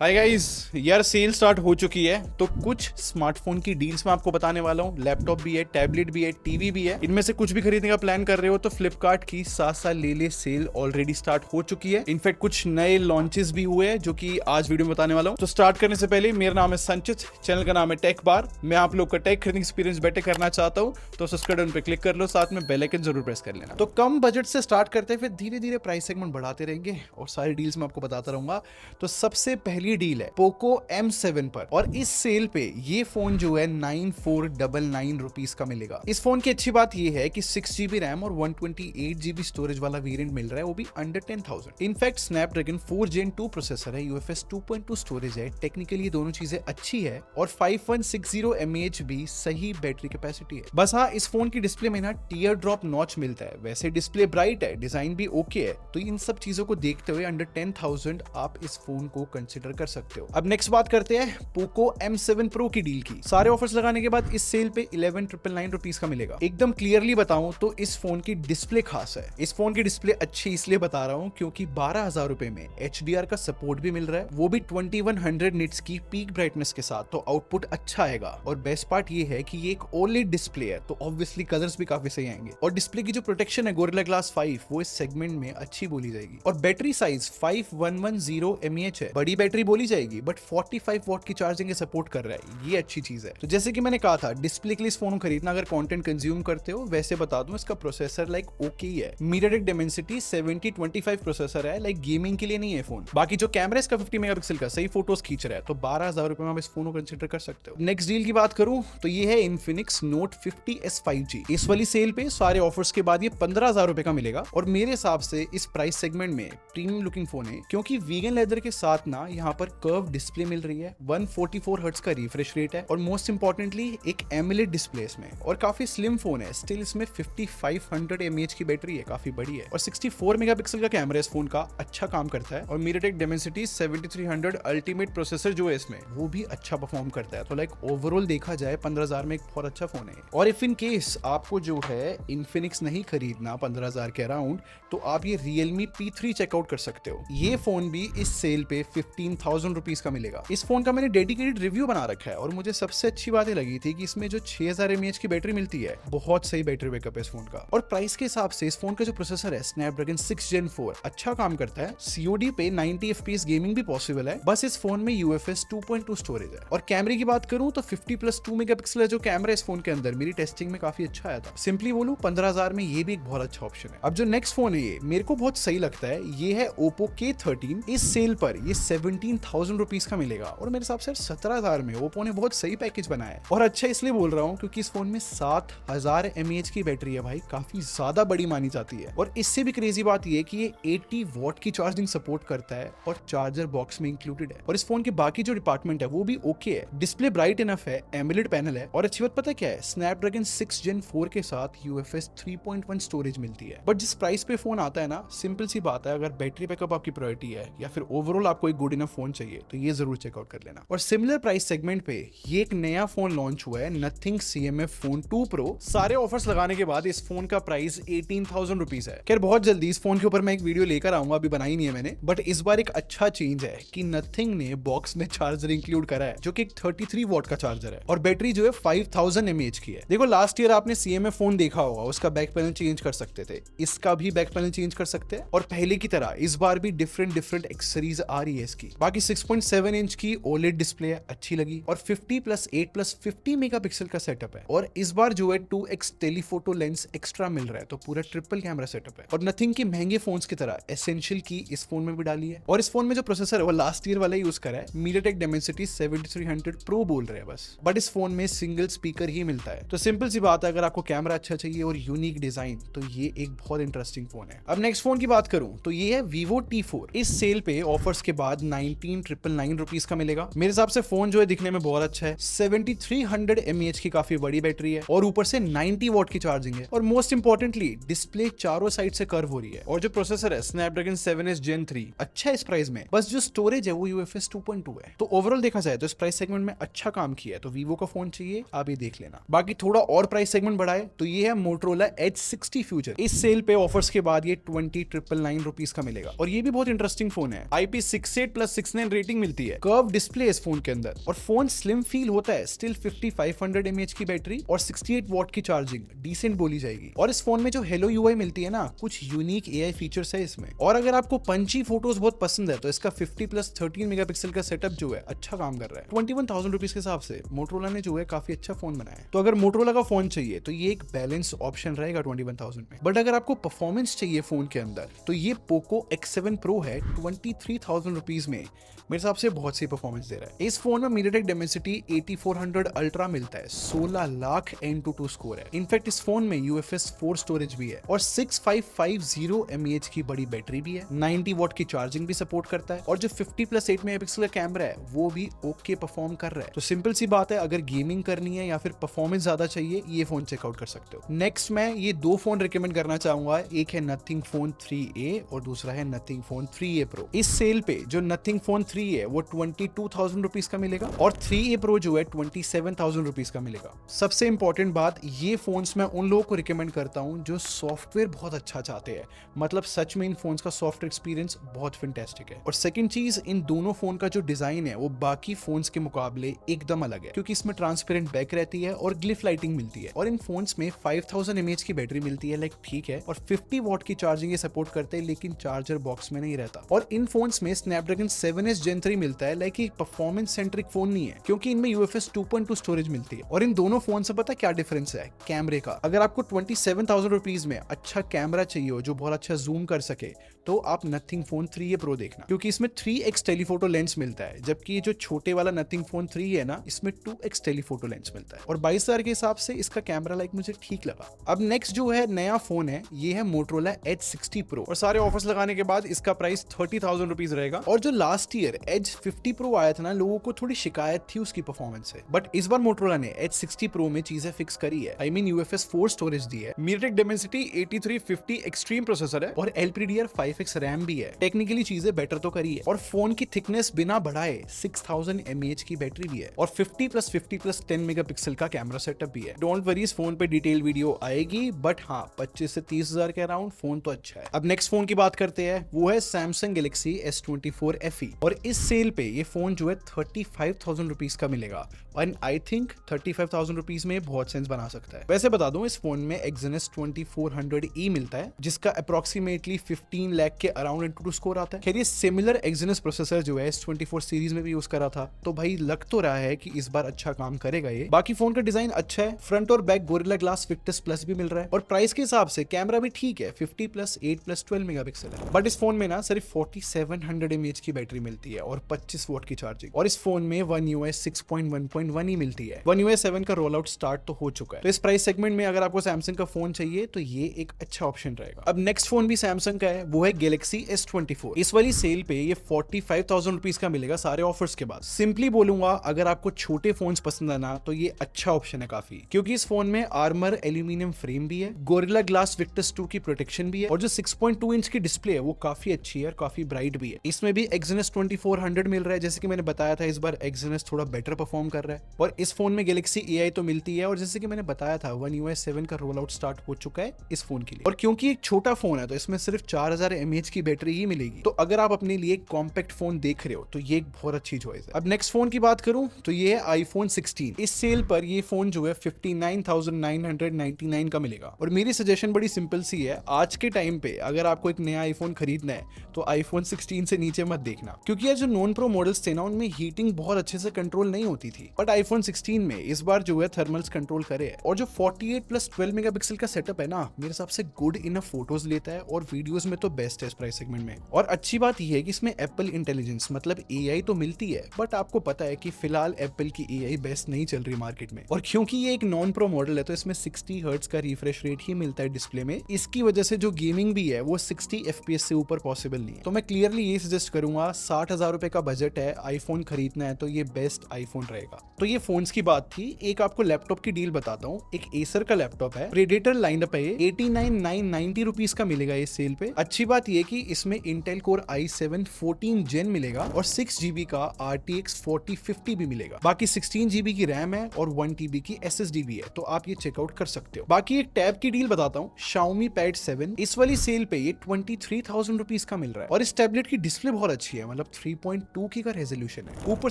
Hi guys, यार cell start हो चुकी है तो कुछ स्मार्टफोन की डील्स मैं आपको बताने वाला हूँ। लैपटॉप भी है, टैबलेट भी है, टीवी भी है। इनमें से कुछ भी खरीदने का प्लान कर रहे हो तो फ्लिपकार्ट की साथ साथ ले ले सेल ऑलरेडी स्टार्ट हो चुकी है। इनफैक्ट कुछ नए लॉन्चेस भी हुए हैं जो कि आज वीडियो में बताने वाला हूँ। तो स्टार्ट करने से पहले मेरा नाम है संचित, चैनल का नाम है टेक बार। मैं आप लोग का टेक खरीदने एक्सपीरियंस बेटर करना चाहता हूँ तो सब्सक्राइब बटन पे क्लिक कर लो, साथ में बेल आइकन जरूर प्रेस कर लेना। तो कम बजट से स्टार्ट करते हैं, फिर धीरे धीरे प्राइस सेगमेंट बढ़ाते रहेंगे और सारी डील्स मैं आपको बताता रहूंगा। तो सबसे पहली डील है पोको M7 पर, और इस सेल पे ये फोन जो है 9499 रुपीज का मिलेगा। इस फोन की अच्छी बात ये है कि 6GB रैम और 128GB स्टोरेज वाला वेरिएंट मिल रहा है, वो भी under 10,000। In fact Snapdragon 4 Gen 2 processor है, UFS 2.2 स्टोरेज है। टेक्निकली ये दोनों चीजें अच्छी है और 5160 mAh भी सही बैटरी कैपेसिटी है। बस हाँ, इस फोन की डिस्प्ले में ना टीयर ड्रॉप नॉच मिलता है। वैसे डिस्प्ले ब्राइट है, डिजाइन भी ओके है, तो इन सब चीजों को देखते हुए अंडर 10,000 आप इस फोन को कंसिडर कर सकते हो। अब नेक्स्ट बात करते हैं पोको M7 Pro की डील की। सारे ऑफर्स लगाने के बाद इस सेल पे 11,999 रुपीज का मिलेगा। एकदम क्लियरली बताऊं तो इस फोन की डिस्प्ले खास है। इस फोन की डिस्प्ले अच्छी इसलिए बता रहा हूं क्योंकि 12,000 रुपए में HDR का सपोर्ट भी मिल रहा है, वो भी 2100 निट्स की पीक ब्राइटनेस के साथ, तो आउटपुट अच्छा आएगा। और बेस्ट पार्ट ये है कि ये एक OLED डिस्प्ले है तो ऑब्वियसली कलर्स भी काफी सही आएंगे। और डिस्प्ले की जो प्रोटेक्शन है गोरिल्ला ग्लास 5, वो इस सेगमेंट में अच्छी बोली जाएगी। और बैटरी साइज 5110 mAh है, बड़ी बैटरी बोली जाएगी बट 45 वॉट की चार्जिंग सपोर्ट कर रहा है, ये अच्छी चीज है। तो जैसे कि मैंने कहा था, डिस्प्ले के लिए इस फोन को खरीदना अगर कंटेंट कंज्यूम करते हो। वैसे बता दूं, इसका प्रोसेसर ओके ही है। MediaTek Dimensity 7025 प्रोसेसर है, गेमिंग के लिए नहीं है फोन। बाकी जो कैमरा इसका 50 मेगापिक्सल का सही फोटोज खींच रहा है, तो 12,000 रुपए में आप इस फोन को कंसिडर कर सकते हो। नेक्स्ट डील की बात करूं तो ये है Infinix Note 50s 5G। इस वाली सेल पे सारे ऑफर्स के बाद ये 15,000 रुपए का मिलेगा और मेरे हिसाब से इस प्राइस सेगमेंट में प्रीमियम लुकिंग फोन है, क्योंकि वीगन लेदर के साथ ना यहाँ पर कर्व डिस्प्ले मिल रही है, 144 हर्ट्ज का रिफ्रेश रेट है और मोस्ट इंपॉर्टेंटली एक एमुलेट डिस्प्ले इसमें, और काफी स्लिम फोन है। स्टिल इसमें 5500 mAh की बैटरी है, काफी बड़ी है, और 64 मेगापिक्सल का कैमरा इस फोन का अच्छा काम करता है। और MediaTek Dimensity 7300 अल्टीमेट प्रोसेसर जो है इसमें, वो भी अच्छा परफॉर्म करता है। तो ओवरऑल देखा जाए 15,000 में एक बहुत अच्छा फोन है। और इफ इन केस आपको जो है Infinix नहीं खरीदना 15,000 के अराउंड, तो आप ये Realme P3 चेकआउट कर सकते हो। ये फोन भी इस सेल पे 15,000 रुपीज का मिलेगा। इस फोन का मैंने डेडिकेटेड रिव्यू बना रखा है और मुझे सबसे अच्छी बात ये लगी थी कि इसमें जो 6000 mAh की बैटरी मिलती है, बहुत सही बैटरी बैकअप है इस फोन का। और प्राइस के हिसाब से इस फोन का जो प्रोसेसर है स्नैपड्रैगन 6 Gen 4 अच्छा काम करता है। COD पे 90 FPS गेमिंग भी पॉसिबल है। बस इस फोन में UFS 2.2 स्टोरेज है। और कैमरे की बात करूं तो 50+2 मेगापिक्सल है जो कैमरा इस फोन के अंदर, मेरी टेस्टिंग में काफी अच्छा आया था। सिंपली बोलूं 15,000 में ये भी एक बहुत अच्छा ऑप्शन है। अब जो नेक्स्ट फोन है, ये मेरे को बहुत सही लगता है, ये है Oppo K13। इस सेल पर ये 17,000 रुपीज का मिलेगा और मेरे हिसाब से 17,000 में ओप्पो ने बहुत सही पैकेज बनाया है। और अच्छा इसलिए बोल रहा हूँ क्योंकि इस फोन में 7000 mAh की बैटरी है भाई, काफी ज्यादा बड़ी मानी जाती है। और इससे भी क्रेजी बात ये कि ये 80 वॉट की चार्जिंग सपोर्ट करता है और चार्जर बॉक्स में इंक्लूडेड है। और इस फोन के बाकी जो डिपार्टमेंट है वो भी ओके है। डिस्प्ले ब्राइट इनफ है, एमुलेट पैनल है, और अच्छी बात पता क्या है, स्नैपड्रैगन 6 Gen 4 के साथ UFS 3.1 स्टोरेज मिलती है। बट जिस प्राइस पे फोन आता है ना, सिंपल सी बात है, अगर बैटरी बैकअप आपकी प्रायोरिटी है या फिर ओवरऑल आपको एक गुड इनफ फोन चाहिए, तो ये जरूर चेकआउट कर लेना। और सिमिलर प्राइस सेगमेंट पे ये एक नया फोन लॉन्च हुआ है, Nothing CMF Phone 2 Pro। सारे ऑफर्स लगाने के बाद इस फोन का प्राइस 18,000 रुपीज है। खैर बहुत जल्दी इस फोन के ऊपर मैं एक वीडियो लेकर आऊंगा, अभी बनाई नहीं है मैंने, बट इस बार एक अच्छा चेंज है कि Nothing ने बॉक्स में चार्जर इंक्लूड करा है जो कि एक 33 वॉट का चार्जर है और बैटरी जो है 5000 mAh की है। देखो लास्ट ईयर आपने CMF फोन देखा होगा, उसका बैक पैनल चेंज कर सकते थे, इसका भी बैक पैनल चेंज कर सकते हैं। और पहले की तरह इस बार भी डिफरेंट एक्सेसरीज आ रही है इसकी। बाकी 6.7 इंच की OLED डिस्प्ले है, अच्छी लगी, और 50+8+50 मेगापिक्सल का सेटअप है। और इस बार जो है 2x टेलीफोटो लेंस एक्स्ट्रा मिल रहा है, तो पूरा ट्रिपल कैमरा सेटअप है। और Nothing की महंगे फोन्स की तरह एसेंशियल की इस फोन में भी डाली है। और इस फोन में जो प्रोसेसर है वो लास्ट ईयर वाला यूज करा है, MediaTek Dimensity 7300 Pro बोल रहे हैं बस। बट इस फोन में सिंगल स्पीकर ही मिलता है। तो सिंपल सी बात है, अगर आपको कैमरा अच्छा चाहिए और यूनिक डिजाइन, तो ये एक बहुत इंटरेस्टिंग फोन है। अब नेक्स्ट फोन की बात करूं तो ये है Vivo T4। इस सेल पे ऑफर्स के बाद 19,999 रुपीज का मिलेगा। मेरे हिसाब से फोन जो है दिखने में बहुत अच्छा है, 7300 mAh की काफी बड़ी बैटरी है और ऊपर से 90 वॉट की चार्जिंग है। और मोस्ट इंपॉर्टेंटली डिस्प्ले चारों साइड से कर्व हो रही है। और जो प्रोसेसर है स्नैपड्रैगन 7s Gen 3 अच्छा है इस प्राइस में, बस जो स्टोरेज है वो UFS 2.2 है। तो ओवरऑल देखा जाए तो इस प्राइस सेगमेंट में अच्छा काम किया है। तो Vivo का फोन चाहिए आप ये देख लेना। बाकी थोड़ा और प्राइस सेगमेंट बढ़ाए तो ये है Motorola H60 Future। इस सेल पे ऑफर्स के बाद ये 20,999 रुपीज का मिलेगा और ये भी बहुत इंटरेस्टिंग फोन है। IP68+6 6.69 रेटिंग मिलती है, कर्व डिस्प्ले इस फोन के अंदर, और फोन स्लिम फील होता है, स्टिल 5500 mAh की बैटरी और 68 वॉट की चार्जिंग, डिसेंट बोली जाएगी। और इस फोन में जो हेलो यूआई मिलती है ना, कुछ यूनिक एआई फीचर्स है इसमें। और अगर आपको पंची फोटोज बहुत पसंद है तो इसका 50+13 मेगापिक्सल का सेटअप जो है अच्छा काम कर रहा है। 21,000 रुपीज के हिसाब से मोटरोला ने जो है काफी अच्छा फोन बनाया है। तो अगर मोटरोला का फोन चाहिए तो ये एक बैलेंस ऑप्शन रहेगा 21,000 में। बट अगर आपको परफॉर्मेंस चाहिए फोन के अंदर तो ये पोको X7 Pro है 23,000 रुपीज में, मेरे हिसाब से बहुत सी परफॉर्मेंस दे रहा है। इस फोन में MediaTek Dimensity 8400 अल्ट्रा मिलता है, 16 लाख N22 स्कोर है। इनफैक्ट इस फोन में UFS 4 स्टोरेज भी है और 6550 mAh की बड़ी बैटरी भी है, 90 वॉट की चार्जिंग भी सपोर्ट करता है, और जो 50+8 मेगापिक्सल का कैमरा है वो भी ओके परफॉर्म कर रहा है। तो सिंपल सी बात है, अगर गेमिंग करनी है या फिर परफॉर्मेंस ज्यादा चाहिए, ये फोन चेकआउट कर सकते हो। नेक्स्ट मैं ये दो फोन रिकमेंड करना चाहूंगा, एक है Nothing Phone 3a और दूसरा है Nothing Phone 3a Pro। इस सेल पे जो Nothing Phone 3 है वो 22,000 रुपीज का मिलेगा और 3a Pro जो है 27,000 रुपीज का मिलेगा। सबसे इंपॉर्टेंट बात, ये फोन्स मैं उन लोगों को रिकमेंड करता हूं जो सॉफ्टवेयर बहुत अच्छा चाहते हैं, मतलब सच में इन फोन्स का सॉफ्टवेयर एक्सपीरियंस बहुत फैंटास्टिक है। और सेकंड चीज, इन दोनों फोन का जो डिजाइन है वो बाकी फोन्स के मुकाबले एकदम अलग है, क्योंकि इसमें ट्रांसपेरेंट बैक रहती है और ग्लिफ लाइटिंग मिलती है। और इन फोन्स में 5000 mAh की बैटरी मिलती है, लाइक ठीक है, और 50 वॉट की चार्जिंग ये सपोर्ट करते हैं, लेकिन चार्जर बॉक्स में नहीं रहता। और इन फोन्स में स्नैपड्रैगन 7S Gen 3 मिलता है, लाइक एक परफॉर्मेंस सेंट्रिक फोन नहीं है, क्योंकि इनमें UFS 2.2 स्टोरेज मिलती है। और इन दोनों फोन से पता क्या डिफरेंस है? कैमरे का। अगर आपको 27,000 रुपीज में अच्छा कैमरा चाहिए हो जो बहुत अच्छा जूम कर सके, तो आप Nothing Phone 3a Pro देखना, क्योंकि इसमें 3x टेलीफोटो लेंस मिलता है, जबकि ये जो छोटे वाला Nothing Phone 3 है ना, इसमें 2x टेलीफोटो लेंस मिलता है। और 22,000 के हिसाब से इसका कैमरा लाइक मुझे ठीक लगा। अब नेक्स्ट जो है नया फोन है, ये है Motorola Edge 60 Pro, और सारे ऑफर्स लगाने के बाद इसका प्राइस 30,000 रुपीज रहेगा। और जो लास्ट ईयर Edge 50 Pro आया था ना, लोगों को थोड़ी शिकायत थी उसकी परफॉर्मेंस से, बट इस बार Motorola ने Edge 60 Pro में चीजें फिक्स करी है। I mean UFS 4 स्टोरेज दी है, MediaTek Dimensity 8350 एक्सट्रीम प्रोसेसर है और LPDDR5X रैम भी है। टेक्निकली चीजें बेटर तो करी है, और फोन की थिकनेस बिना बढ़ाए 6000 mAh की बैटरी भी है, और 50+50+10 मेगापिक्सल का कैमरा सेटअप भी है। डोंट वरी, इस फोन पे डिटेल वीडियो आएगी, बट हाँ 25 से 30,000 के अराउंड फोन तो अच्छा है। अब नेक्स्ट फोन की बात करते हैं, वो है Samsung Galaxy S24 FE, और इस सेल पे ये फोन जो है 35,000 रुपीज का मिलेगा, एंड आई थिंक 35,000 रुपीज में बहुत सेंस बना सकता है। वैसे बता दूं, इस फोन में Exynos 2400E मिलता है, जिसका अप्रोक्सीमेटली 15 लाख के अराउंड Antutu स्कोर आता है। खैर ये सिमिलर Exynos प्रोसेसर जो है S24 सीरीज में भी यूज करा था, तो भाई लग तो रहा है कि इस बार अच्छा काम करेगा ये। बाकी फोन का डिजाइन अच्छा है, फ्रंट और back gorilla glass Victus plus भी मिल रहा है, और प्राइस के हिसाब से कैमरा भी ठीक है, 50+8+12 मेगापिक्सल है। बट इस फोन में ना सिर्फ 4700 mAh की बैटरी मिलती है और 25 वॉट की चार्जिंग, और इस फोन में One UI 6.1.1 ही मिलती है। One UI 7 का रोल आउट स्टार्ट तो हो चुका है। तो इस प्राइस सेगमेंट में अगर आपको सैमसंग का फोन चाहिए तो ये एक अच्छा ऑप्शन रहेगा। अब नेक्स्ट फोन भी सैमसंग का है, वो है Galaxy S24। इस वाली सेल पे ये 45,000 रुपीज का मिलेगा सारे ऑफर्स के बाद। सिंपली बोलूंगा, अगर आपको छोटे फोन्स पसंद है ना, तो ये अच्छा ऑप्शन है काफी, क्योंकि इस फोन में आर्मर एल्यूमिनियम फ्रेम भी है, गोरिल्ला ग्लास Victus 2 की प्रोटेक्शन भी है, और जो 6.2 इंच की डिस्प्ले है वो काफी अच्छी है और काफी ब्राइट भी है। इसमें भी Exynos 2400 मिल रहा है, जैसे कि मैंने बताया था, इस बार Exynos थोड़ा बेटर परफॉर्म कर रहा है। और इस फोन में Galaxy AI तो मिलती है, और जैसे कि मैंने बताया था, One UI 7 का रोल आउट स्टार्ट हो चुका है इस फोन के लिए। और क्योंकि एक छोटा फोन है तो इसमें सिर्फ 4000 mAh की बैटरी ही मिलेगी, तो अगर आप अपने लिए कॉम्पैक्ट फोन देख रहे हो तो ये एक बहुत अच्छी चॉइस है। अब नेक्स्ट फोन की बात करूं तो ये है iPhone 16। इस सेल पर ये फोन जो है 59,999 का मिलेगा, और मेरी सजेशन बड़ी सिंपल सी है, आज के टाइम पे अगर आपको एक नया आईफोन खरीदना है तो iPhone 16 से नीचे मत देखना, क्योंकि यार जो नॉन प्रो मॉडल्स थे ना, उनमें हीटिंग बहुत अच्छे से कंट्रोल नहीं होती थी, बट iPhone 16 में इस बार जो है थर्मल्स कंट्रोल करे है। और जो 48+12 मेगापिक्सल का सेटअप है ना, मेरे हिसाब से गुड इनफ फोटोज लेता है, और वीडियोस में तो बेस्ट है इस प्राइस सेगमेंट में। और अच्छी बात यह है कि इसमें एप्पल इंटेलिजेंस मतलब AI तो मिलती है, बट आपको पता है कि फिलहाल एप्पल की AI बेस्ट नहीं चल रही मार्केट में, और क्योंकि ये एक नॉन प्रो मॉडल है तो इसमें 60 हर्ट्ज का रिफ्रेश रेट ही मिलता है डिस्प्ले में। इसकी वजह से जो गेमिंग भी है वो 60 FPS से ऊपर पॉसिबल नहीं है। तो मैं क्लियरली ये सजेस्ट करूंगा, 60,000 रुपए का बजट है, आईफोन खरीदना है तो ये बेस्ट आईफोन रहेगा। तो ये फोन्स की बात थी। एक आपको लैपटॉप की डील बताता हूँ। एक एसर का लैपटॉप है, प्रेडेटर लाइनअप है, 89,990 रुपीज का मिलेगा ये सेल पे। अच्छी बात बात ये कि इसमें Intel Core i7 14 Gen मिलेगा और 6GB का RTX 4050 भी मिलेगा। बाकी 16GB की रैम है और 1TB की SSD भी है, तो आप ये चेकआउट कर सकते हो। बाकी एक टैब की डील बताता हूँ, Xiaomi Pad 7 इस वाली सेल पे ये 23,000 रुपीज का मिल रहा है और इस टैबलेट की डिस्प्ले बहुत अच्छी है, मतलब 3.2 की का रेजोल्यूशन है। ऊपर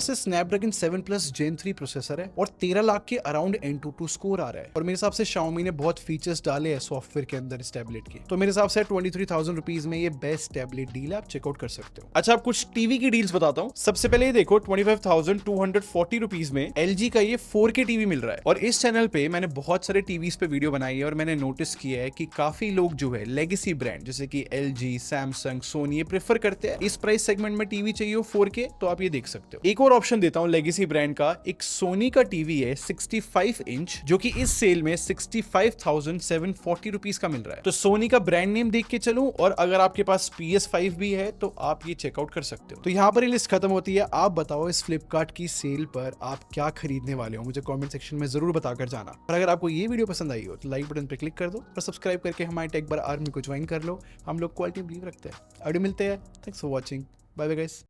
से Snapdragon 7 Plus Gen 3 प्रोसेसर है और 13 लाख के अराउंड Antutu स्कोर आ रहा है। और मेरे हिसाब से Xiaomi ने बहुत फीचर्स डाले हैं सॉफ्टवेयर के अंदर इस टैबलेट के, तो मेरे हिसाब से 23,000 रुपीज में ये बेस्ट टैबलेट डील है, आप चेकआउट कर सकते हो। अच्छा, आप कुछ टीवी की डील्स बताता हूँ। सबसे पहले ये देखो, 25,240 रुपीज में LG का ये 4K टीवी मिल रहा है। और इस चैनल पे मैंने बहुत सारे टीवीज पे वीडियो बनाई है और मैंने नोटिस किया है कि काफी लोग जो है लेगेसी ब्रांड जैसे कि LG, Samsung, Sony ये प्रेफर करते हैं। इस प्राइस सेगमेंट में टीवी चाहिए हो 4K तो आप ये देख सकते हो। एक और ऑप्शन देता हूँ लेगेसी ब्रांड का, एक सोनी का टीवी है 65 इंच जो कि इस सेल में 65,740 रुपीज का मिल रहा है। तो सोनी का ब्रांड नेम देख के चलूं, और अगर आपके पास PS5 भी है तो आप ये चेकआउट कर सकते हो। तो यहाँ पर ये लिस्ट खत्म होती है। आप बताओ इस फ्लिपकार्ट की सेल पर आप क्या खरीदने वाले हो, मुझे कमेंट सेक्शन में जरूर बताकर जाना। और अगर आपको ये वीडियो पसंद आई हो तो लाइक बटन पर क्लिक कर दो और सब्सक्राइब करके हमारे टेक बार आर्मी को ज्वाइन कर लो। हम लोग क्वालिटी बिलीव रखते हैं। ऑडियो मिलते हैं। Thanks for watching. Bye bye guys.